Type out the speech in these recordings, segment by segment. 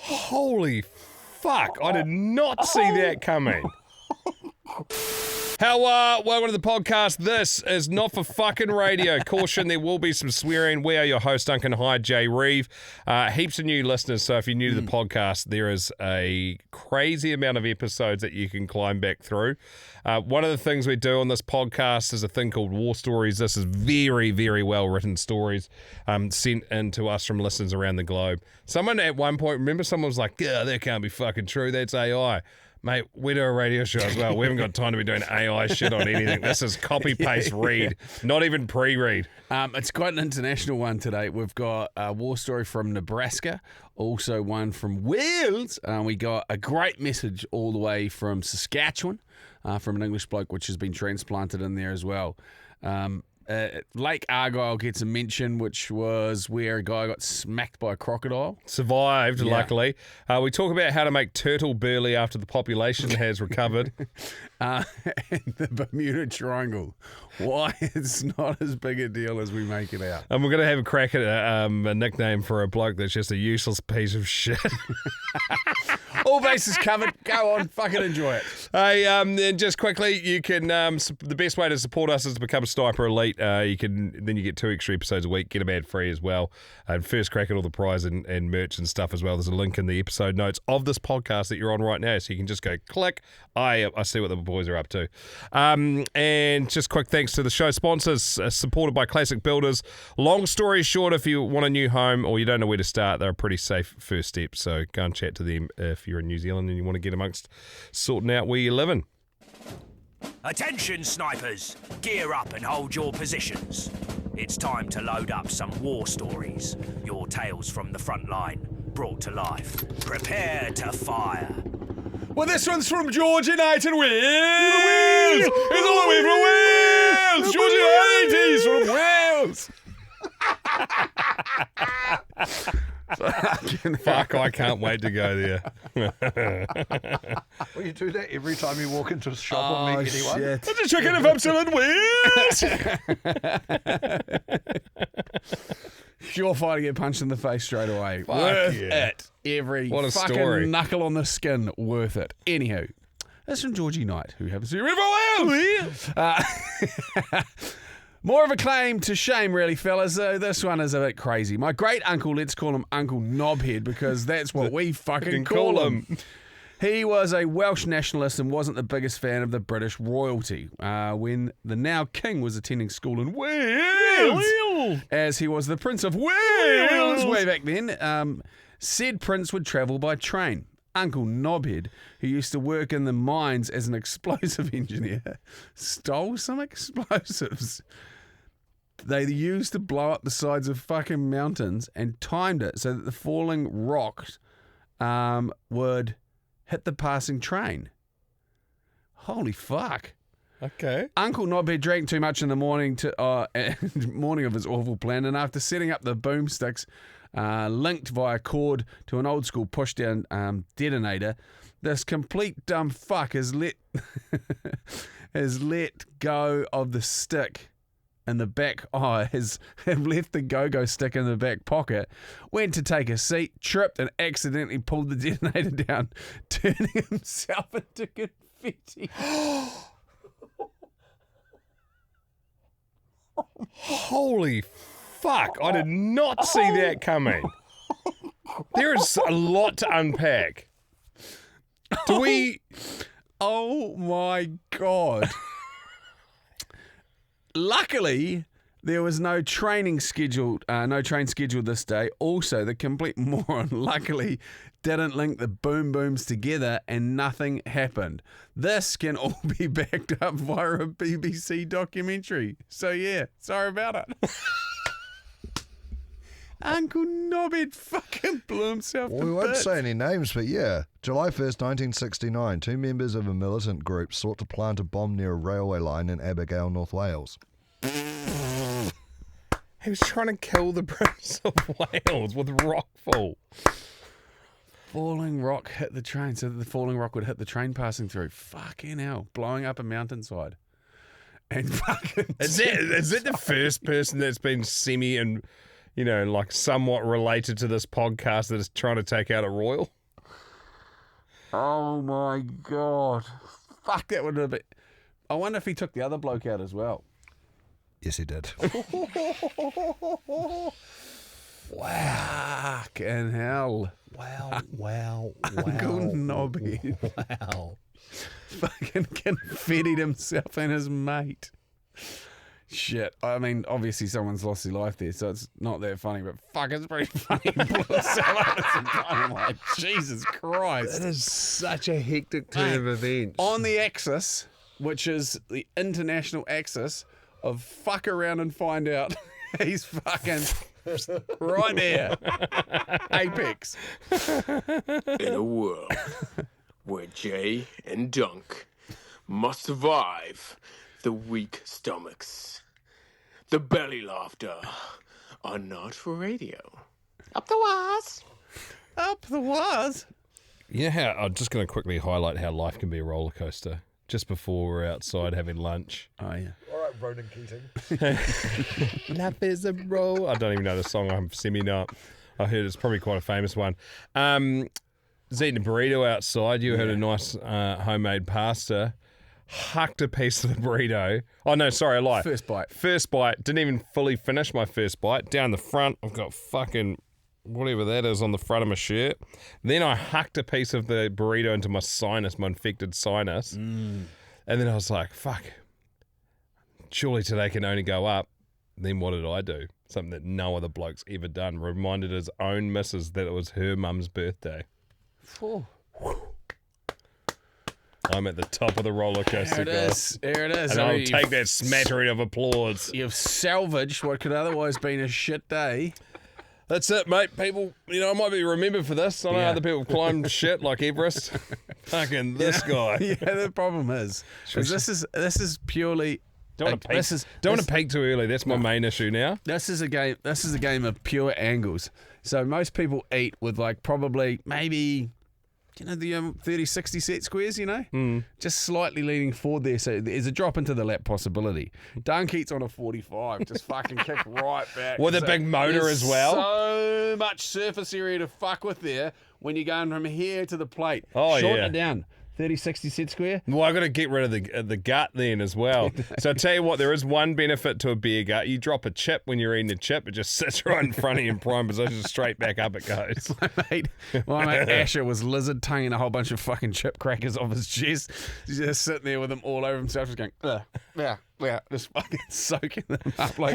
Holy fuck, I did not see that coming. Welcome to the podcast. This is not for fucking radio. Caution, there will be some swearing. We are your host, Dunc and Hi, Jay Reeve. Heaps of new listeners, so if you're new to the podcast, there is a crazy amount of episodes that you can climb back through. One of the things we do on this podcast is a thing called War Stories. This is very, very well-written stories sent in to us from listeners around the globe. Someone at one point, remember someone was like, yeah, that can't be fucking true, that's AI. Mate, we do a radio show as well. We haven't got time to be doing AI shit on anything. This is copy-paste read, not even pre-read. It's quite an international one today. We've got a war story from Nebraska, also one from Wales. We got a great message all the way from Saskatchewan, from an English bloke, which has been transplanted in there as well. Lake Argyle gets a mention, which was where a guy got smacked by a crocodile. Survived, luckily. We talk about how to make turtle Burley after the population has recovered. And the Bermuda Triangle. Why it's not as big a deal as we make it out. And we're going to have a crack at a nickname for a bloke that's just a useless piece of shit. All bases covered. Go on, fucking enjoy it. Hey, and just quickly, you can the best way to support us is to become a Sniper Elite. You get 2 extra episodes a week, get them ad free as well, and first crack at all the prize and merch and stuff as well. There's a link in the episode notes of this podcast that you're on right now, so you can just go click. I see what the boys are up to. And just quick thanks to the show sponsors, supported by Classic Builders. Long story short, if you want a new home or you don't know where to start, they're a pretty safe first step. So go and chat to them if you're in New Zealand and you want to get amongst sorting out where you're living. Attention, snipers! Gear up and hold your positions. It's time to load up some war stories. Your tales from the front line, brought to life. Prepare to fire. Well, this one's from George United Wales! It's all the way from Wales! George United, he's from Wales! Fuck, I can't wait to go there. Well, you do that every time you walk into a shop or meet anyone. Shit. I'm just checking if I'm still in Wales! Surefire to get punched in the face straight away. Fuck Worth yeah. it. Every What a fucking story. knuckle on the skin, worth it. Anywho, that's from Georgie Knight, who happens to be River Wales. More of a claim to shame, really, fellas. This one is a bit crazy. My great uncle, let's call him Uncle Knobhead, because that's what we fucking call him. He was a Welsh nationalist and wasn't the biggest fan of the British royalty when the now king was attending school in Wales, as he was the Prince of Wales way back then. Said prince would travel by train. Uncle Knobhead, who used to work in the mines as an explosive engineer, stole some explosives they used to blow up the sides of fucking mountains and timed it so that the falling rocks would hit the passing train. Holy fuck. Okay. Uncle Knobhead drank too much in the morning morning of his awful plan, and after setting up the boomsticks linked via cord to an old school push down detonator, this complete dumb fuck has let go of the stick in the back. Has left the go-go stick in the back pocket, went to take a seat, tripped and accidentally pulled the detonator down, turning himself into confetti. Holy fuck, I did not see that coming. There is a lot to unpack. Do we... Oh my God. Luckily, there was no train scheduled this day. Also, the complete moron luckily didn't link the boom booms together and nothing happened. This can all be backed up via a BBC documentary. So yeah, sorry about it. Uncle Knobhead fucking blew himself Well, to we won't bits. say any names, but yeah. July 1st, 1969, 2 members of a militant group sought to plant a bomb near a railway line in Argyle, North Wales. He was trying to kill the Prince of Wales with rockfall. Falling rock hit the train, so that the falling rock would hit the train passing through. Fucking hell, blowing up a mountainside. And fucking... Is that the first person that's been you know, like somewhat related to this podcast that is trying to take out a royal? Oh my God. Fuck, that would have been. I wonder if he took the other bloke out as well. Yes, he did. Fucking hell. Wow. Uncle Nobby. Wow. Fucking confettied himself and his mate. Shit. I mean, obviously someone's lost their life there, so it's not that funny, but fuck, it's pretty funny. I'm like, Jesus Christ. That is such a hectic turn of events. On the axis, which is the international axis of fuck around and find out, he's fucking right there. Apex. In a world where Jay and Dunc must survive the weak stomachs, the belly laughter are not for radio. Up the wires. Up the wires. You know how, I'm just going to quickly highlight how life can be a roller coaster just before we're outside having lunch. Oh, yeah. All right, Ronan Keating. Life is a roll. I don't even know the song. I'm semi-not. I heard it's probably quite a famous one. Was eating a burrito outside. You had a nice homemade pasta. Hucked a piece of the burrito. Oh, no, sorry, I lied. First bite. First bite. Didn't even fully finish my first bite. Down the front, I've got fucking whatever that is on the front of my shirt. Then I hucked a piece of the burrito into my sinus, my infected sinus. And then I was like, fuck, surely today can only go up. Then what did I do? Something that no other bloke's ever done. Reminded his own missus that it was her mum's birthday. I'm at the top of the roller coaster, guys. There it is. And I'll take that smattering of applause. You've salvaged what could otherwise been a shit day. That's it, mate. People, you know, I might be remembered for this. I know other people climb shit like Everest. Fucking this guy. Yeah, the problem is this is purely. Don't want to peak too early. That's my main issue now. This is a game. This is a game of pure angles. So most people eat with like probably maybe, you know, the 30-60 set squares, you know? Just slightly leaning forward there. So there's a drop into the lap possibility. Dunc eats on a 45. Just fucking kick right back. With a big motor as well. So much surface area to fuck with there when you're going from here to the plate. Oh, Shorten yeah. it down. 30-60 set square. Well, I've got to get rid of the gut then as well. So I tell you what, there is one benefit to a beer gut. You drop a chip when you're eating a chip, it just sits right in front of you in prime position, straight back up it goes. My mate Asher was lizard tonguing a whole bunch of fucking chip crackers off his chest. He's just sitting there with them all over himself, just going, yeah, just fucking soaking them up. Like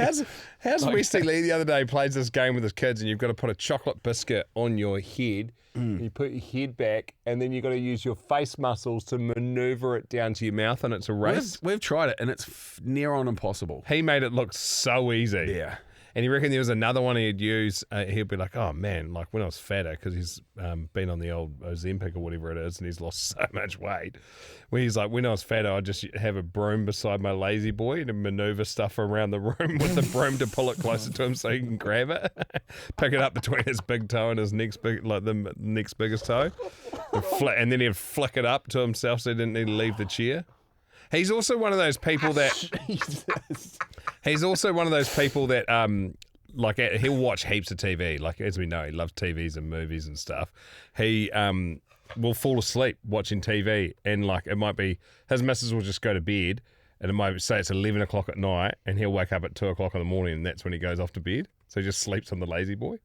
How's Westy Lee the other day plays this game with his kids, and you've got to put a chocolate biscuit on your head. You put your head back, and then you've got to use your face muscles to maneuver it down to your mouth, and it's a race. We've tried it, and it's near on impossible. He made it look so easy. Yeah. And he reckoned there was another one he'd use. He'd be like, oh, man, like when I was fatter, because he's been on the old Ozempic or whatever it is, and he's lost so much weight. Where he's like, when I was fatter, I'd just have a broom beside my lazy boy and maneuver stuff around the room with the broom to pull it closer to him so he can grab it. Pick it up between his big toe and his next the next biggest toe. And then he'd flick it up to himself so he didn't need to leave the chair. He's also one of those people that... He's also one of those people that, he'll watch heaps of TV. Like, as we know, he loves TVs and movies and stuff. He will fall asleep watching TV, and, like, it might be... His missus will just go to bed, and it might say it's 11 o'clock at night, and he'll wake up at 2 o'clock in the morning, and that's when he goes off to bed. So he just sleeps on the lazy boy.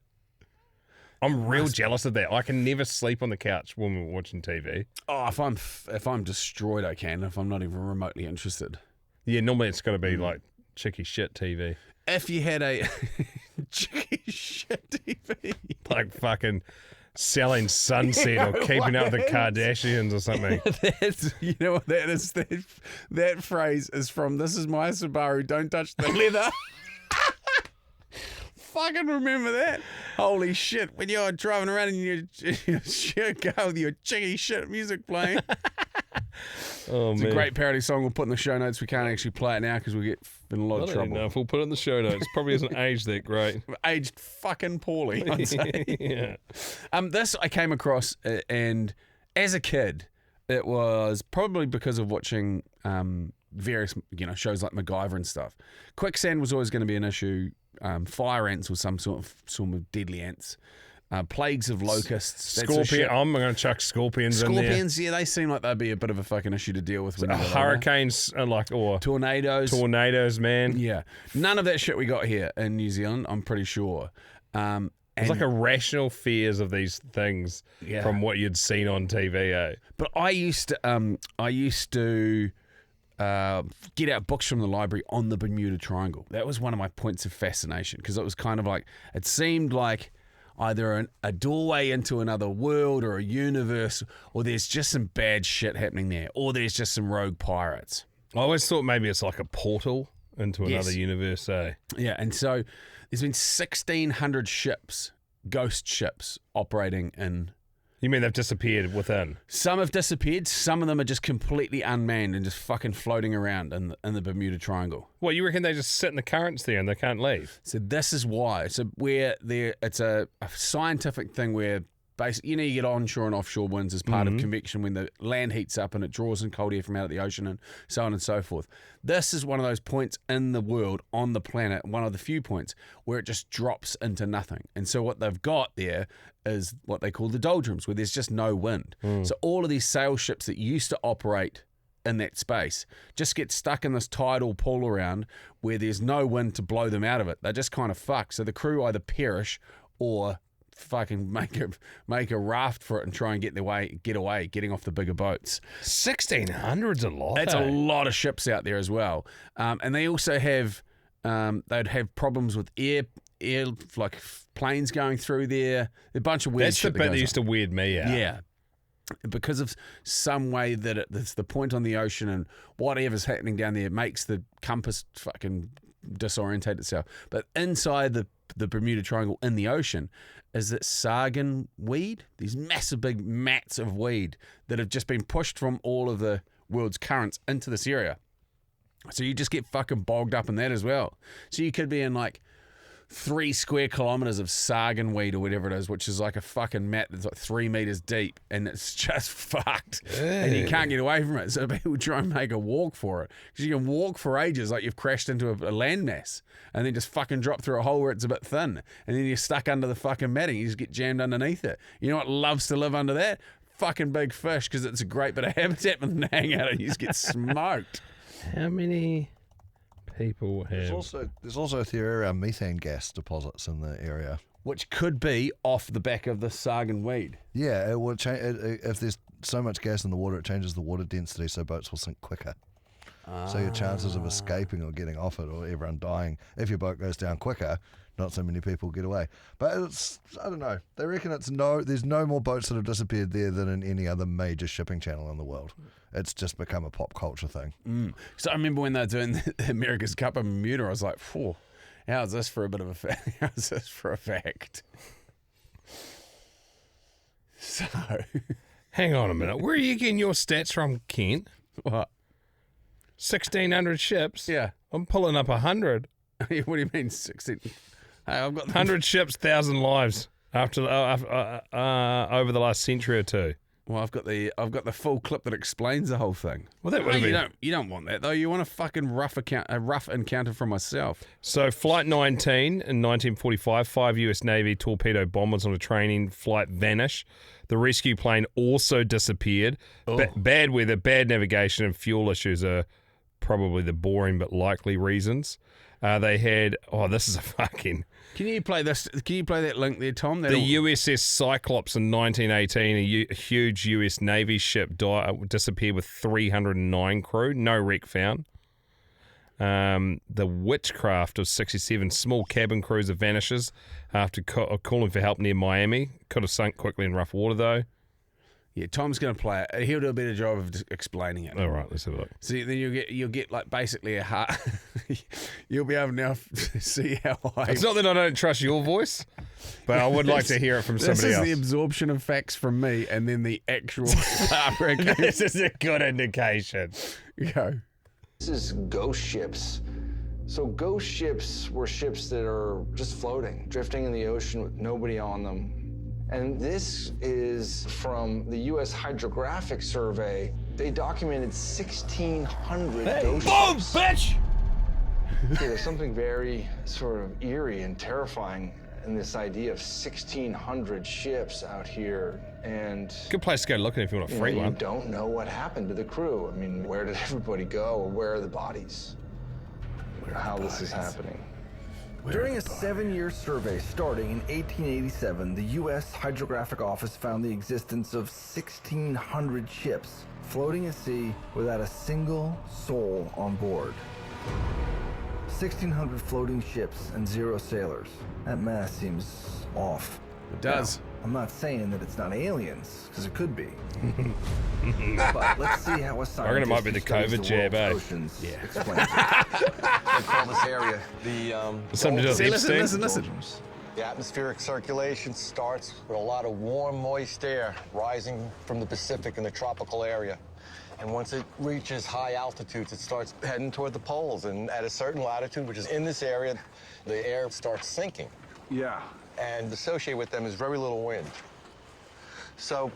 I'm real jealous of that. I can never sleep on the couch when we're watching TV. Oh, if I'm destroyed, I can. If I'm not even remotely interested. Yeah, normally it's got to be like chicky shit TV. If you had a chicky shit TV, like fucking Selling Sunset or Keeping Up with the Kardashians or something. That's, you know what that is? That phrase is from This Is My Subaru, Don't Touch the Leather. Fucking remember that. Holy shit. When you're driving around in your shit car with your chicky shit music playing. Oh, it's a great parody song we'll put in the show notes. We can't actually play it now because we'll get in a lot of trouble. I don't know if we'll put it in the show notes. Probably isn't aged that great. Aged fucking poorly, I'd say. Yeah. This I came across, and as a kid, it was probably because of watching various shows like MacGyver and stuff. Quicksand was always going to be an issue fire ants or some sort of deadly ants. Plagues of locusts. Scorpion. I'm going to chuck scorpions in there. Scorpions, yeah, they seem like they'd be a bit of a fucking issue to deal with. Hurricanes, or tornadoes, man. Yeah, none of that shit we got here in New Zealand. I'm pretty sure. It's like irrational fears of these things from what you'd seen on TV. Eh? But I used to get out books from the library on the Bermuda Triangle. That was one of my points of fascination because it was kind of like it seemed like either a doorway into another world or a universe, or there's just some bad shit happening there, or there's just some rogue pirates. I always thought maybe it's like a portal into another universe, eh? Yeah, and so there's been 1,600 ships, ghost ships, operating in... You mean they've disappeared within? Some have disappeared. Some of them are just completely unmanned and just fucking floating around in the Bermuda Triangle. Well, you reckon they just sit in the currents there and they can't leave? So this is why. So it's a scientific thing where basically, you get onshore and offshore winds as part of convection when the land heats up and it draws in cold air from out of the ocean and so on and so forth. This is one of those points in the world, on the planet, one of the few points where it just drops into nothing. And so what they've got there is what they call the doldrums, where there's just no wind. So all of these sail ships that used to operate in that space just get stuck in this tidal pull around where there's no wind to blow them out of it. They're just kind of fucked. So the crew either perish or fucking make a raft for it and try and get away, getting off the bigger boats. 1,600's a lot. That's a lot of ships out there as well. And they also have they'd have problems with air like planes going through there. A bunch of weird That's shit the bit that used to weird me out. Yeah. Because of some way that it's the point on the ocean and whatever's happening down there makes the compass fucking disorientate itself. But inside the Bermuda Triangle in the ocean is that sargon weed, these massive big mats of weed that have just been pushed from all of the world's currents into this area. So you just get fucking bogged up in that as well. So you could be in like 3 square kilometers of sargon weed or whatever it is, which is like a fucking mat that's like 3 meters deep and it's just fucked. And you can't get away from it. So people try and make a walk for it. Because you can walk for ages like you've crashed into a landmass and then just fucking drop through a hole where it's a bit thin. And then you're stuck under the fucking matting. You just get jammed underneath it. You know what loves to live under that? Fucking big fish, because it's a great bit of habitat for them to hang out and you just get smoked. How many people have... There's also a theory around methane gas deposits in the area, which could be off the back of the sargon weed. Yeah, it will change if there's so much gas in the water. It changes the water density, so boats will sink quicker. So your chances of escaping or getting off it, or everyone dying, if your boat goes down quicker, not so many people get away. But it's, I don't know. They reckon there's no more boats that have disappeared there than in any other major shipping channel in the world. It's just become a pop culture thing. So I remember when they were doing the America's Cup in Bermuda, I was like, "Phew, how's this for a bit of a fact? How's this for a fact?" So, hang on a minute. Where are you getting your stats from, Kent? What? 1,600 ships? Yeah. I'm pulling up 100. What do you mean 16? Hey, I've got 100 ships, 1,000 lives after over the last century or two. Well, I've got the full clip that explains the whole thing. Well, that would have been... You don't want that though. You want a fucking rough encounter from myself. So, Flight 19 in 1945, 5 U.S. Navy torpedo bombers on a training flight vanish. The rescue plane also disappeared. Bad weather, bad navigation, and fuel issues are probably the boring but likely reasons. They had... Oh, this is a fucking... Can you play this? Can you play that link there, Tom? The USS Cyclops in 1918, a huge US Navy ship disappeared with 309 crew. No wreck found. The Witchcraft of 67, small cabin cruiser vanishes after calling for help near Miami. Could have sunk quickly in rough water, though. Yeah, Tom's going to play it. He'll do a better job of explaining it. All right, let's have a look. So then you'll get like basically a heart. You'll be able now to see how I... It's not that I don't trust your voice, but I would like to hear it from somebody else. This is the absorption of facts from me and then the actual fabric. This is a good indication. Go. This is ghost ships. So ghost ships were ships that are just floating, drifting in the ocean with nobody on them. And this is from the U.S. Hydrographic Survey. They documented 1,600 ghost ships. Boom, bitch! There's something very sort of eerie and terrifying in this idea of 1,600 ships out here, and Good place to go looking if you want a free you one. don't know what happened to the crew. I mean, where did everybody go? Or where are the bodies? How this is happening. During a 7-year survey starting in 1887, the U.S. Hydrographic Office found the existence of 1,600 ships floating at sea without a single soul on board. 1,600 floating ships and 0 sailors. That math seems off. It does. Now, I'm not saying that it's not aliens, because it could be. But let's see how a scientist I reckon it might be the who studies COVID jab, world's eh? oceans explains it. They call this area the Something to do with See, Epstein. listen. The atmospheric circulation starts with a lot of warm, moist air rising from the Pacific in the tropical area. And once it reaches high altitudes, it starts heading toward the poles. And at a certain latitude, which is in this area, the air starts sinking. Yeah. And associated with them is very little wind. So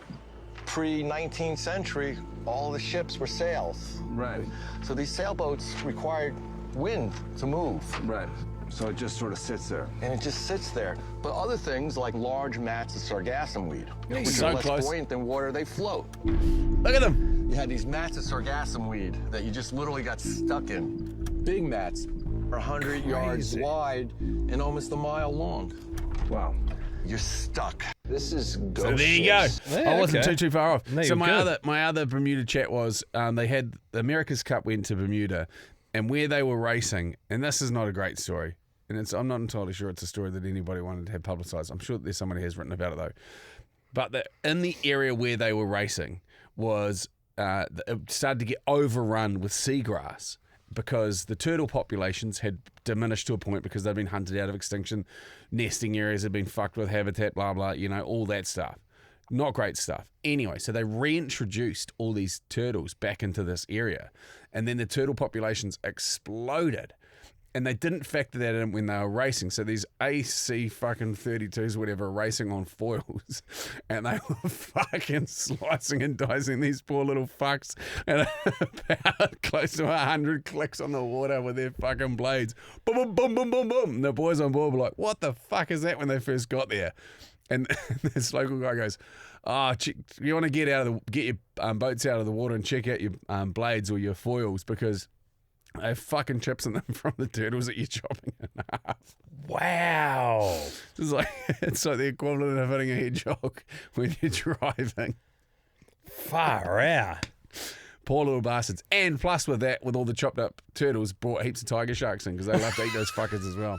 pre-19th century, all the ships were sails. Right. So these sailboats required wind to move. Right. So it just sort of sits there. And it just sits there. But other things like large mats of sargassum weed, which so are less close. buoyant than water, they float. Look at them. You had these mats of sargassum weed that you just literally got stuck in. Big mats, 100 yards wide and almost a mile long. Wow. You're stuck. This is ghost So there you go. ships. Yeah, I wasn't okay. too far off. No, so you're good. my other Bermuda chat was they had the America's Cup went to Bermuda, and where they were racing, and this is not a great story, and I'm not entirely sure it's a story that anybody wanted to have publicised. I'm sure there's somebody who has written about it though. But in the area where they were racing was it started to get overrun with seagrass, because the turtle populations had diminished to a point because they'd been hunted out of extinction, nesting areas had been fucked with habitat, blah, blah, all that stuff. Not great stuff. Anyway, so they reintroduced all these turtles back into this area, and then the turtle populations exploded. And they didn't factor that in when they were racing. So these AC fucking 32s, whatever, racing on foils. And they were fucking slicing and dicing these poor little fucks. And about close to 100 clicks on the water with their fucking blades. Boom, boom, boom, boom, boom, boom. And the boys on board were like, what the fuck is that when they first got there? And this local guy goes, you want to get your boats out of the water and check out your blades or your foils, because they have fucking chips in them from the turtles that you're chopping in half. Wow. It's like the equivalent of hitting a hedgehog when you're driving. Far out. Poor little bastards. And plus with that, with all the chopped up turtles, brought heaps of tiger sharks in, because they love to eat those fuckers as well.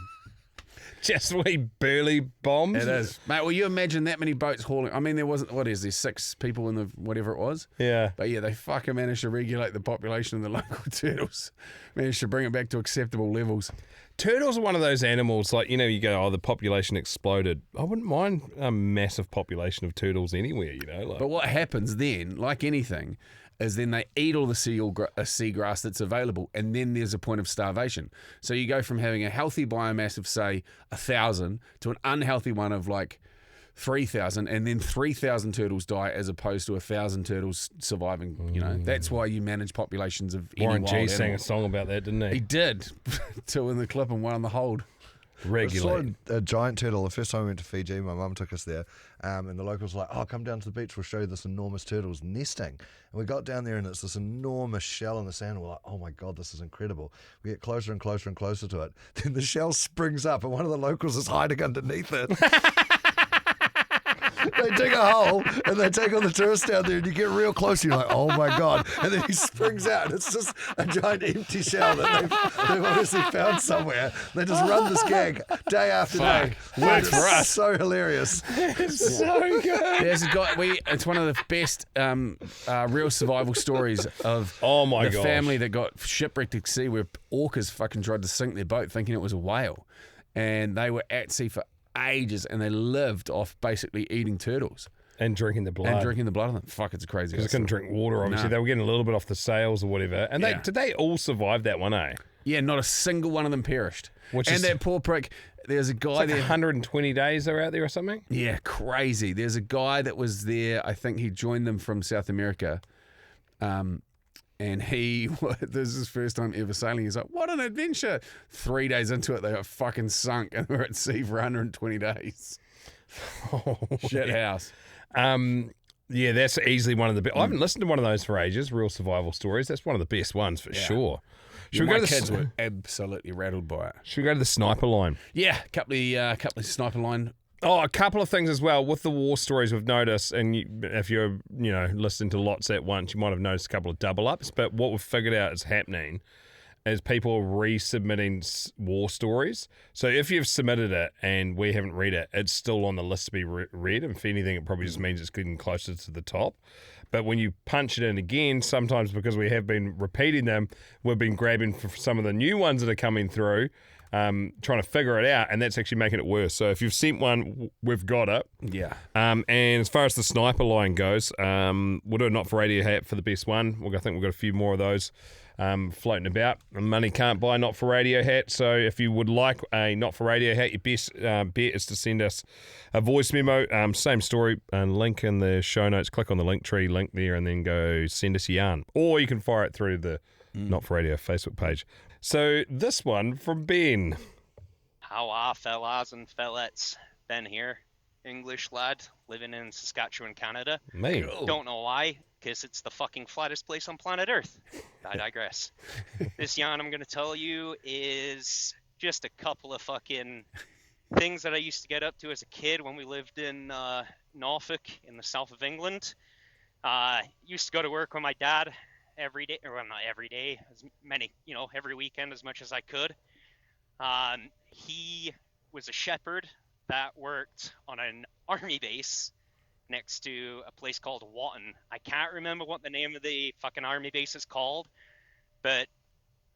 Just wee Burley bombs. It is. Mate, well, you imagine that many boats hauling. I mean, there wasn't, there 6 people in the whatever it was? Yeah. But yeah, they fucking managed to regulate the population of the local turtles. Managed to bring it back to acceptable levels. Turtles are one of those animals, like, you go, the population exploded. I wouldn't mind a massive population of turtles anywhere, like. But what happens then, like anything, is then they eat all the seagrass that's available, and then there's a point of starvation. So you go from having a healthy biomass of, say, 1,000 to an unhealthy one of like 3,000, and then 3,000 turtles die as opposed to 1,000 turtles surviving. That's why you manage populations of any Warren wild G sang a animal. song about that, didn't He he? did. 2 in the clip and 1 on the hold. Regularly. I saw a giant turtle the first time we went to Fiji. My mum took us there, and the locals were like, come down to the beach, we'll show you this enormous turtle's nesting. And we got down there, and it's this enormous shell in the sand. We're like, oh my God, this is incredible. We get closer and closer and closer to it. Then the shell springs up, and one of the locals is hiding underneath it. They dig a hole and they take all the tourists down there, and you get real close. And you're like, oh my God. And then he springs out, and it's just a giant empty shell that they've obviously found somewhere. They just run this gag day after day. Works It's for us. so hilarious. It's so good. There's a guy. It's one of the best real survival stories of Oh my the gosh. family that got shipwrecked at sea, where orcas fucking tried to sink their boat thinking it was a whale, and they were at sea for ages, and they lived off basically eating turtles And drinking the blood. and drinking the blood of them. Fuck, it's crazy. Because they couldn't drink water, obviously. No. They were getting a little bit off the sails or whatever. And Yeah. did they all survive that one, eh? Yeah, not a single one of them perished. Which and is- that poor prick. There's a guy Like there. 120 days they're out there or something? Yeah, crazy. There's a guy that was there. I think he joined them from South America. And this is his first time ever sailing. He's like, what an adventure. 3 days into it, they got fucking sunk and were at sea for 120 days. Shit house. Yeah, that's easily one of the best. I haven't listened to one of those for ages, Real Survival Stories. That's one of the best ones for sure. Should we go to the kids were absolutely rattled by it. Should we go to the sniper line? Yeah, couple of sniper line. Oh, a couple of things as well with the war stories we've noticed, and if you're listening to lots at once, you might have noticed a couple of double ups. But what we've figured out is happening is people are resubmitting war stories. So if you've submitted it and we haven't read it, it's still on the list to be read. And if anything, it probably just means it's getting closer to the top. But when you punch it in again, sometimes because we have been repeating them, we've been grabbing for some of the new ones that are coming through, trying to figure it out, and that's actually making it worse. So if you've sent one, we've got it. Yeah. And as far as the sniper line goes, we'll do a Not For Radio hat for the best one. I think we've got a few more of those floating about. Money can't buy Not For Radio hat, so if you would like a Not For Radio hat, your best bet is to send us a voice memo. Same story, link in the show notes. Click on the link tree link there and then go send us a yarn. Or you can fire it through the Not For Radio Facebook page. So this one from Ben. How are fellas and fellettes? Ben here, English lad, living in Saskatchewan, Canada. Me. Don't know why, because it's the fucking flattest place on planet Earth. I digress. This yarn I'm going to tell you is just a couple of fucking things that I used to get up to as a kid when we lived in Norfolk in the south of England. Used to go to work with my dad every day, or well, not every day, every weekend as much as I could. He was a shepherd that worked on an army base next to a place called Watton. I can't remember what the name of the fucking army base is called, but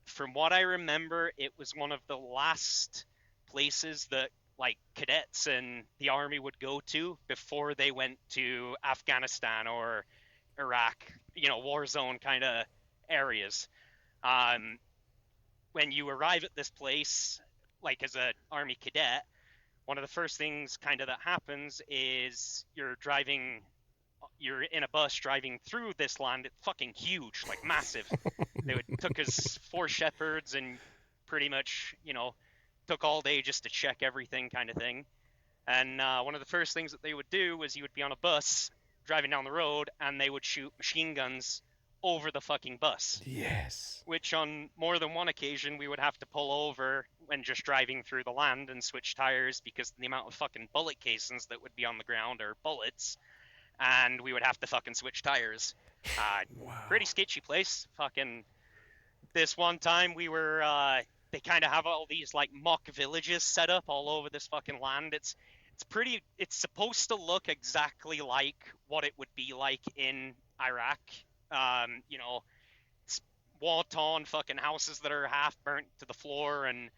from what I remember, it was one of the last places that like cadets and the army would go to before they went to Afghanistan or Iraq, war zone kind of areas. When you arrive at this place, like as an army cadet, one of the first things kind of that happens is you're in a bus driving through this land. It's fucking huge, like massive. Took us 4 shepherds and pretty much, took all day just to check everything kind of thing. And one of the first things that they would do was you would be on a bus driving down the road and they would shoot machine guns over the fucking bus. Yes. Which on more than one occasion we would have to pull over when just driving through the land and switch tires because the amount of fucking bullet casings that would be on the ground are bullets, and we would have to fucking switch tires. Wow. Pretty sketchy place. Fucking this one time we were they kind of have all these like mock villages set up all over this fucking land. It's supposed to look exactly like what it would be like in Iraq. It's wall-torn fucking houses that are half burnt to the floor and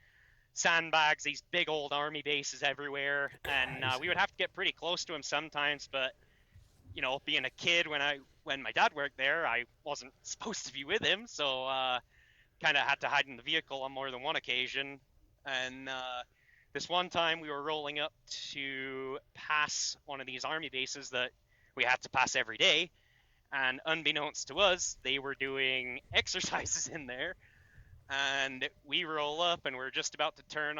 sandbags, these big old army bases everywhere. And we would have to get pretty close to him sometimes, but being a kid when my dad worked there, I wasn't supposed to be with him, so kind of had to hide in the vehicle on more than one occasion. And this one time we were rolling up to pass one of these army bases that we had to pass every day, and unbeknownst to us, they were doing exercises in there. And we roll up and we're just about to turn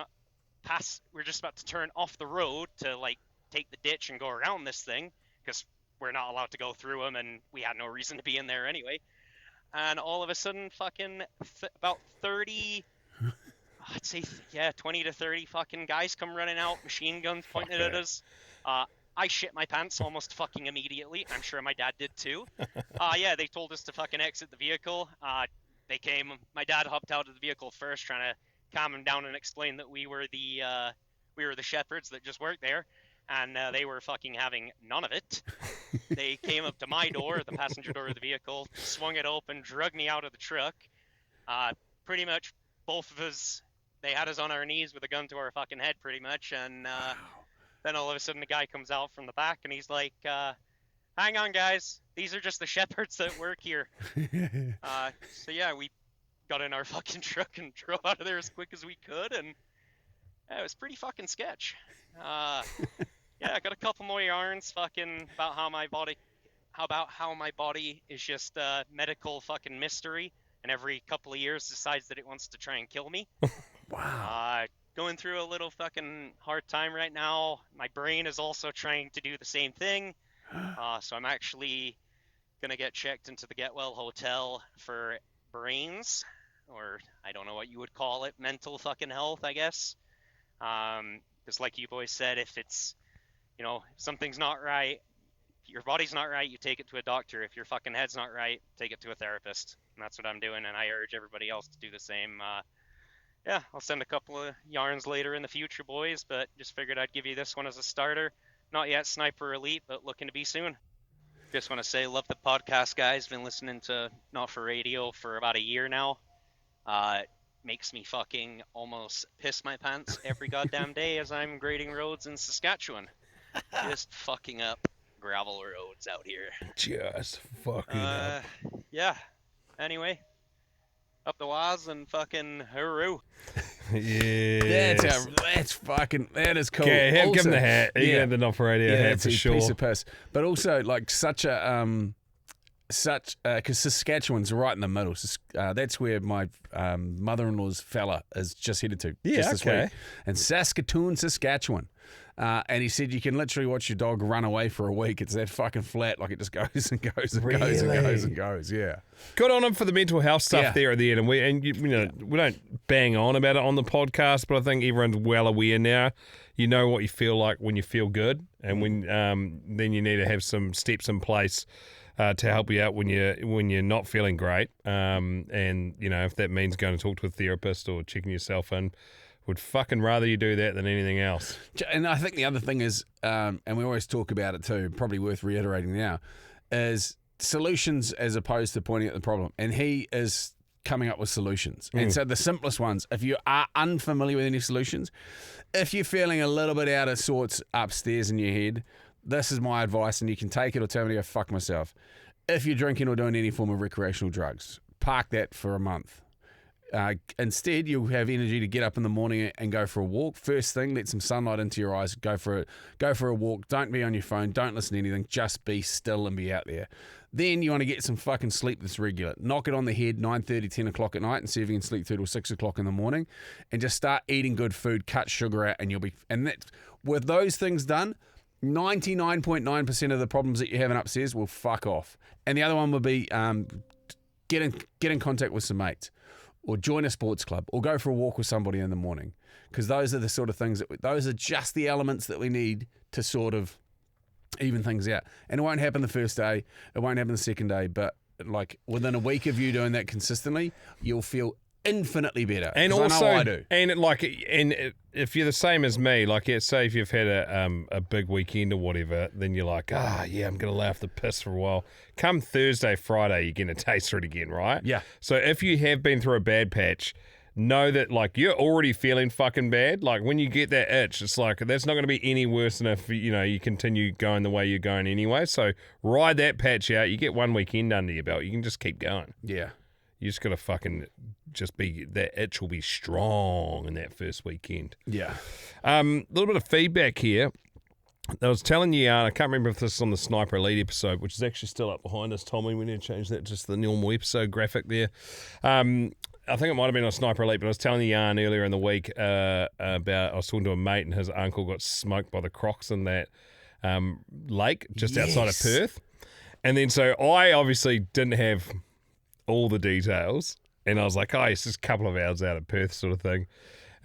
off the road to like take the ditch and go around this thing because we're not allowed to go through them and we had no reason to be in there anyway. And all of a sudden fucking about 30 I'd say 20 to 30 fucking guys come running out, machine guns pointed at us. I shit my pants almost fucking immediately. I'm sure my dad did too. They told us to fucking exit the vehicle. They came. My dad hopped out of the vehicle first, trying to calm him down and explain that we were the shepherds that just worked there, and they were fucking having none of it. They came up to my door, the passenger door of the vehicle, swung it open, dragged me out of the truck. Pretty much both of us, they had us on our knees with a gun to our fucking head, pretty much, and then all of a sudden the guy comes out from the back and he's like, hang on guys, these are just the shepherds that work here. We got in our fucking truck and drove out of there as quick as we could, and it was pretty fucking sketch. I got a couple more yarns fucking about how my about how my body is just a medical fucking mystery, and every couple of years decides that it wants to try and kill me. Wow. Going through a little fucking hard time right now. My brain is also trying to do the same thing. So I'm actually gonna get checked into the Get Well Hotel for brains, or I don't know what you would call it, mental fucking health, I guess. Because like you boys said, if it's, if something's not right, if your body's not right, you take it to a doctor. If your fucking head's not right, take it to a therapist. And that's what I'm doing, and I urge everybody else to do the same. Yeah, I'll send a couple of yarns later in the future, boys, but just figured I'd give you this one as a starter. Not yet Sniper Elite, but looking to be soon. Just want to say, love the podcast, guys. Been listening to Not For Radio for about a year now. Makes me fucking almost piss my pants every goddamn day as I'm grading roads in Saskatchewan. Just fucking up gravel roads out here. Just fucking up. Yeah. Anyway. Up the waz and fucking hooroo. Yeah. That is cool. Okay, give him the Also- hat. You can have the Not For Radio hat it's for a sure. piece of piss. But also, like, because Saskatchewan's right in the middle. That's where my mother-in-law's fella is just headed to. Yeah, just this okay. week. And Saskatoon, Saskatchewan. And he said you can literally watch your dog run away for a week. It's that fucking flat, like it just goes and goes and goes and goes and goes. Yeah. Good on him for the mental health stuff Yeah. there at the end, and we don't bang on about it on the podcast, but I think everyone's well aware now. You know what you feel like when you feel good, and when then you need to have some steps in place to help you out when you're not feeling great. And if that means going to talk to a therapist or checking yourself in, would fucking rather you do that than anything else. And I think the other thing is, and we always talk about it too, probably worth reiterating now, is solutions as opposed to pointing at the problem. And he is coming up with solutions. And so the simplest ones, if you are unfamiliar with any solutions, if you're feeling a little bit out of sorts upstairs in your head, this is my advice, and you can take it or tell me to go fuck myself. If you're drinking or doing any form of recreational drugs, park that for a month. Instead, you'll have energy to get up in the morning and go for a walk. First thing, let some sunlight into your eyes. Go for a walk. Don't be on your phone. Don't listen to anything. Just be still and be out there. Then you want to get some fucking sleep that's regular. Knock it on the head 9:30, 10 o'clock at night, and see if you can sleep through till 6 o'clock in the morning. And just start eating good food. Cut sugar out, and you'll be. And that, with those things done, 99.9% of the problems that you're having upstairs will fuck off. And the other one would be get in contact with some mates, or join a sports club, or go for a walk with somebody in the morning, because those are the sort of things those are just the elements that we need to sort of even things out. And it won't happen the first day, it won't happen the second day, but like within a week of you doing that consistently, you'll feel infinitely better. And 'Cause also, I know I do. If you're the same as me, like say if you've had a big weekend or whatever, then you're like, I'm gonna lay off the piss for a while. Come Thursday, Friday, you're gonna taste it again, right? Yeah. So if you have been through a bad patch, know that like you're already feeling fucking bad. Like when you get that itch, it's like that's not going to be any worse than if you continue going the way you're going anyway. So ride that patch out. You get one weekend under your belt, you can just keep going. Yeah. You just got to fucking just be, that itch will be strong in that first weekend. Yeah. A little bit of feedback here. I was telling you, I can't remember if this is on the Sniper Elite episode, which is actually still up behind us, Tommy. We need to change that just to the normal episode graphic there. I think it might have been on Sniper Elite, but I was telling you Yarn earlier in the week about, I was talking to a mate and his uncle got smoked by the crocs in that lake just outside of Perth. And then so I obviously didn't have all the details, and I was like, it's just a couple of hours out of Perth sort of thing.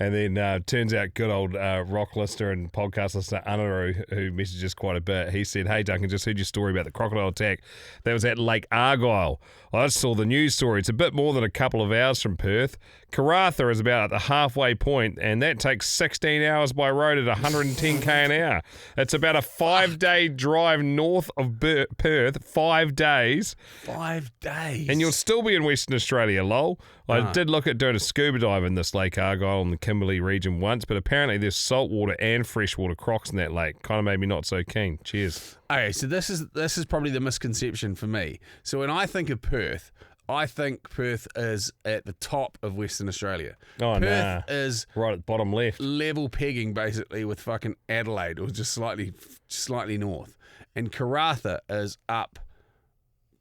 And then turns out good old rock listener and podcast listener Anaru, who messages quite a bit, he said, "Hey Duncan, just heard your story about the crocodile attack that was at Lake Argyle. I just saw the news story. It's a bit more than a couple of hours from Perth. Karratha is about at the halfway point, and that takes 16 hours by road at 110 k an hour. It's about a 5-day drive north of Perth, 5 days. 5 days. And you'll still be in Western Australia, lol. I did look at doing a scuba dive in this Lake Argyle in the Kimberley region once, but apparently there's saltwater and freshwater crocs in that lake. Kind of made me not so keen. Cheers." Okay, so this is probably the misconception for me. So when I think of Perth, I think Perth is at the top of Western Australia. Oh, Perth is right at the bottom left. Level pegging basically with fucking Adelaide, or just slightly north. And Karratha is up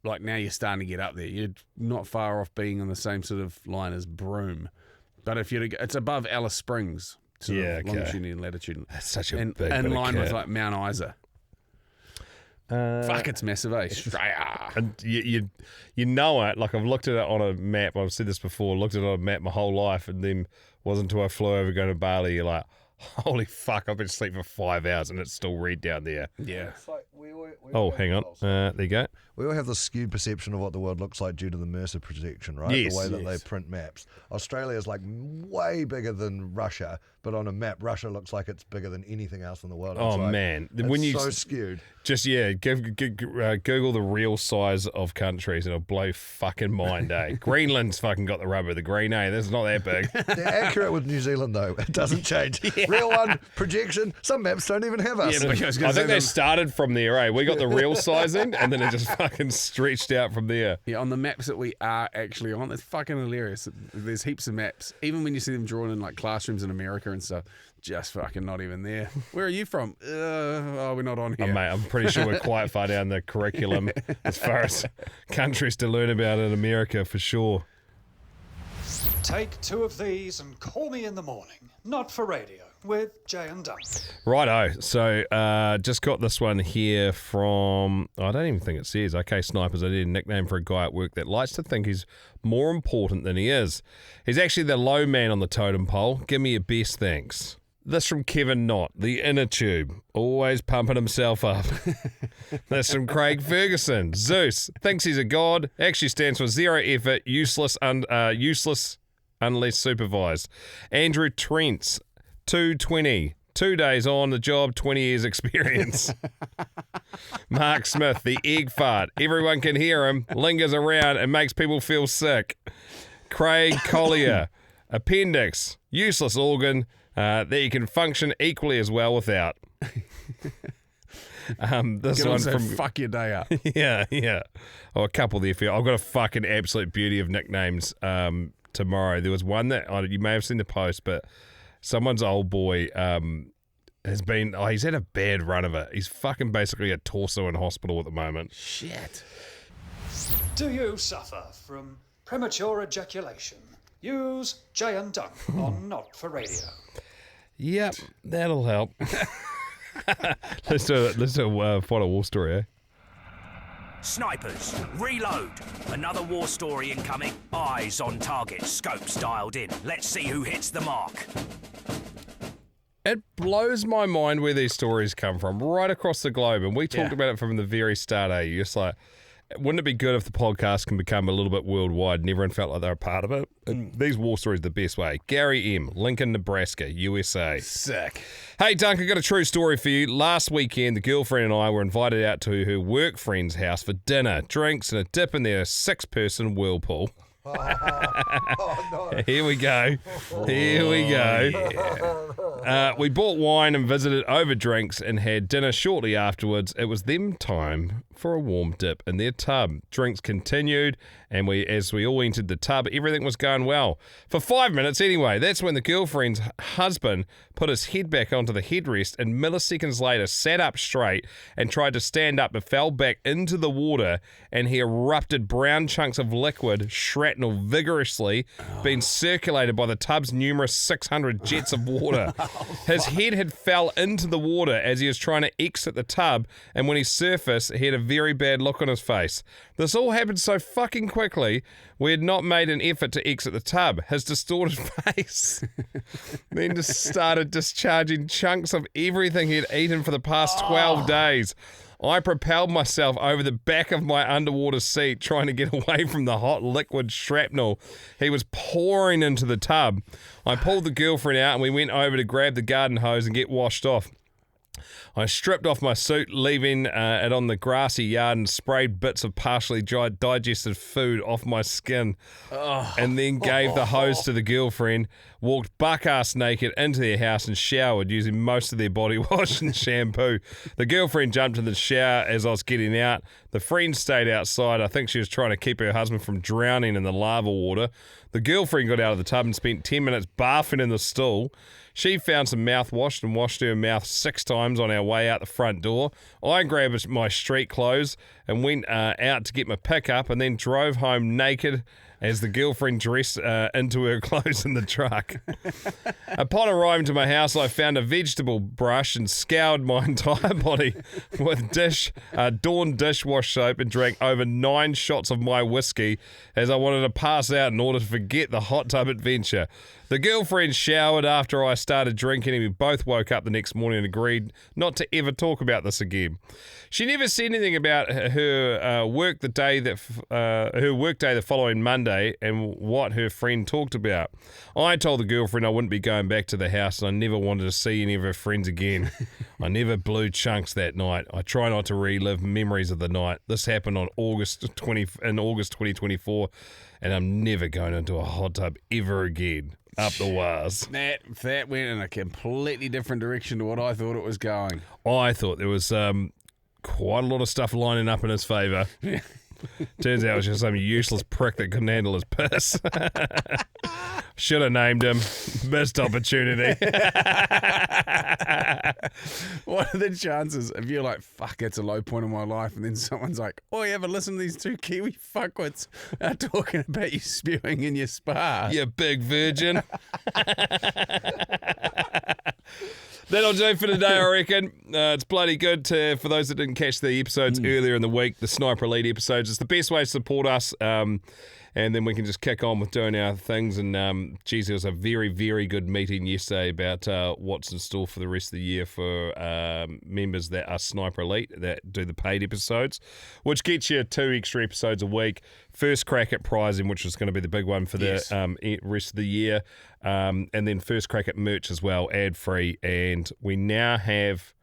like now you're starting to get up there. You're not far off being on the same sort of line as Broome. But if it's above Alice Springs, sort of longitude and latitude. That's such a and big in bit of line with kit. like Mount Isa. Fuck, it's massive, eh? And you know it. Like I've looked at it on a map. I've said this before. Looked at it on a map my whole life, and then wasn't until I flew over going to Burley. You're like, holy fuck! I've been asleep for 5 hours, and it's still red down there. Yeah. It's like we Oh, hang on. There you go. We all have this skewed perception of what the world looks like due to the Mercer projection, right? Yes, the way that yes. they print maps. Australia is like way bigger than Russia, but on a map, Russia looks like it's bigger than anything else in the world. Oh It's like, man, it's when you so skewed. just Google the real size of countries, and it'll blow your fucking mind, eh? Greenland's fucking got the rubber of the green, eh? This is not that big. They're accurate with New Zealand though. It doesn't change. Real one projection. Some maps don't even have us. Yeah, because I think they started from there, eh? We got the real sizing, and then it just fucking stretched out from there. Yeah, on the maps that we are actually on, it's fucking hilarious. There's heaps of maps. Even when you see them drawn in like classrooms in America and stuff, just fucking not even there. Where are you from? We're not on Oh, here. mate, I'm pretty sure we're quite far down the curriculum as far as countries to learn about in America, for sure. Take 2 of these and call me in the morning. Not for radio. With Jay and Dunc. Righto, so just got this one here from, I don't even think it says, okay, Snipers, I did a nickname for a guy at work that likes to think he's more important than he is. He's actually the low man on the totem pole. Give me your best thanks. This from Kevin Knott, the inner tube, always pumping himself up. This from Craig Ferguson, Zeus, thinks he's a god, actually stands for zero effort, useless unless supervised. Andrew Trent's 220, 2 days on the job, 20 years experience. Mark Smith, the egg fart. Everyone can hear him, lingers around and makes people feel sick. Craig Collier, appendix, useless organ that you can function equally as well without. This one from fuck your day up. yeah. Oh, a couple there for you. I've got a fucking absolute beauty of nicknames tomorrow. There was one that you may have seen the post, but someone's old boy has been, he's had a bad run of it. He's fucking basically a torso in hospital at the moment. Shit. Do you suffer from premature ejaculation? Use Jay and Dunc on Not for Radio. Yep, that'll help. Let's do it. Let's do a fight a war story, eh? Snipers, reload. Another war story incoming. Eyes on target, scopes dialed in. Let's see who hits the mark. It blows my mind where these stories come from, right across the globe. And we talked about it from the very start, eh? You're just like, wouldn't it be good if the podcast can become a little bit worldwide and everyone felt like they're a part of it? And these war stories the best way. Gary M., Lincoln, Nebraska, USA. Sick. Hey, Dunc, I got a true story for you. Last weekend, the girlfriend and I were invited out to her work friend's house for dinner, drinks, and a dip in their 6-person whirlpool. Oh, no. Here we go. We bought wine and visited over drinks and had dinner shortly afterwards. It was them time for a warm dip in their tub. Drinks continued, and as we all entered the tub, everything was going well. For 5 minutes anyway. That's when the girlfriend's husband put his head back onto the headrest and milliseconds later sat up straight and tried to stand up but fell back into the water, and he erupted brown chunks of liquid, shrapnel vigorously, being circulated by the tub's numerous 600 jets of water. His head had fell into the water as he was trying to exit the tub, and when he surfaced, he had a very bad look on his face. This all happened so fucking quickly, we had not made an effort to exit the tub. His distorted face then just started discharging chunks of everything he'd eaten for the past 12 days. I propelled myself over the back of my underwater seat, trying to get away from the hot liquid shrapnel he was pouring into the tub. I pulled the girlfriend out and we went over to grab the garden hose and get washed off. I stripped off my suit, leaving it on the grassy yard, and sprayed bits of partially digested food off my skin, and then gave the hose to the girlfriend, walked buck-ass naked into their house and showered using most of their body wash and shampoo. The girlfriend jumped in the shower as I was getting out. The friend stayed outside. I think she was trying to keep her husband from drowning in the lava water. The girlfriend got out of the tub and spent 10 minutes bathing in the stool. She found some mouthwash and washed her mouth 6 times on our way out the front door. I grabbed my street clothes and went out to get my pickup and then drove home naked as the girlfriend dressed into her clothes in the truck. Upon arriving to my house, I found a vegetable brush and scoured my entire body with Dawn dishwash soap and drank over 9 shots of my whiskey as I wanted to pass out in order to forget the hot tub adventure. The girlfriend showered after I started drinking, and we both woke up the next morning and agreed not to ever talk about this again. She never said anything about her work day the following Monday and what her friend talked about. I told the girlfriend I wouldn't be going back to the house, and I never wanted to see any of her friends again. I never blew chunks that night. I try not to relive memories of the night. This happened on August 2024, and I'm never going into a hot tub ever again. Up the waz. That went in a completely different direction to what I thought it was going. I thought there was quite a lot of stuff lining up in his favour. Turns out it was just some useless prick that couldn't handle his piss. Should have named him. Missed opportunity. What are the chances if you're like, fuck, it's a low point in my life, and then someone's like, oh, you ever listen to these two Kiwi fuckwits talking about you spewing in your spa? You big virgin. That'll do for today, I reckon. It's bloody good for those that didn't catch the episodes earlier in the week, the Sniper Elite episodes. It's the best way to support us, and then we can just kick on with doing our things. And, geez, it was a very, very good meeting yesterday about what's in store for the rest of the year for members that are Sniper Elite, that do the paid episodes, which gets you 2 extra episodes a week. First crack at prizing, which is going to be the big one for the rest of the year. And then first crack at merch as well, ad-free. And we now have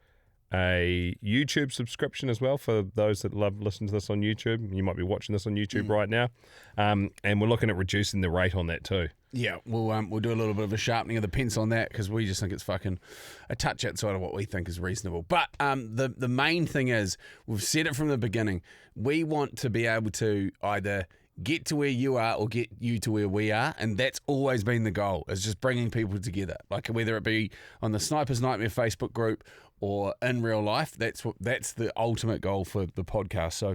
a YouTube subscription as well for those that love listening to this on YouTube. You might be watching this on YouTube right now. And we're looking at reducing the rate on that too. Yeah, we'll do a little bit of a sharpening of the pencil on that because we just think it's fucking a touch outside of what we think is reasonable. But the main thing is, we've said it from the beginning, we want to be able to either get to where you are or get you to where we are, and that's always been the goal, is just bringing people together. Like whether it be on the Sniper's Nightmare Facebook group or in real life, that's the ultimate goal for the podcast. So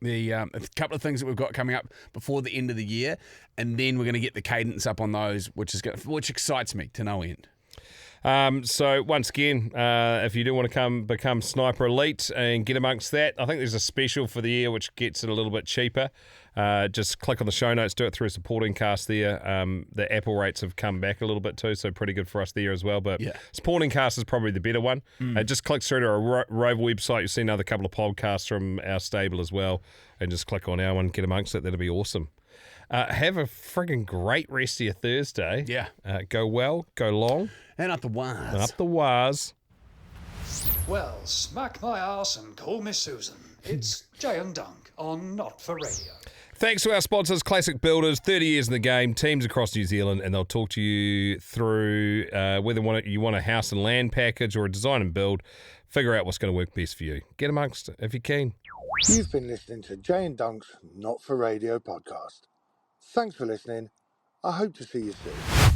the a couple of things that we've got coming up before the end of the year, and then we're going to get the cadence up on those, which excites me to no end. So once again, if you do want to become Sniper Elite and get amongst that, I think there's a special for the year which gets it a little bit cheaper. Just click on the show notes, do it through Supporting Cast there. The Apple rates have come back a little bit too, so pretty good for us there as well. But Supporting Cast is probably the better one. Just click through to our Rover website. You'll see another couple of podcasts from our stable as well, and just click on our one, get amongst it. That'll be awesome. Have a friggin' great rest of your Thursday. Yeah. Go well, go long. And up the wires. And up the wires. Well, smack my arse and call me Susan. It's Jay and Dunc on Not For Radio. Thanks to our sponsors, Classic Builders, 30 years in the game, teams across New Zealand, and they'll talk to you through whether you want a house and land package or a design and build. Figure out what's going to work best for you. Get amongst it if you can. You've been listening to Jay and Dunc's Not For Radio podcast. Thanks for listening. I hope to see you soon.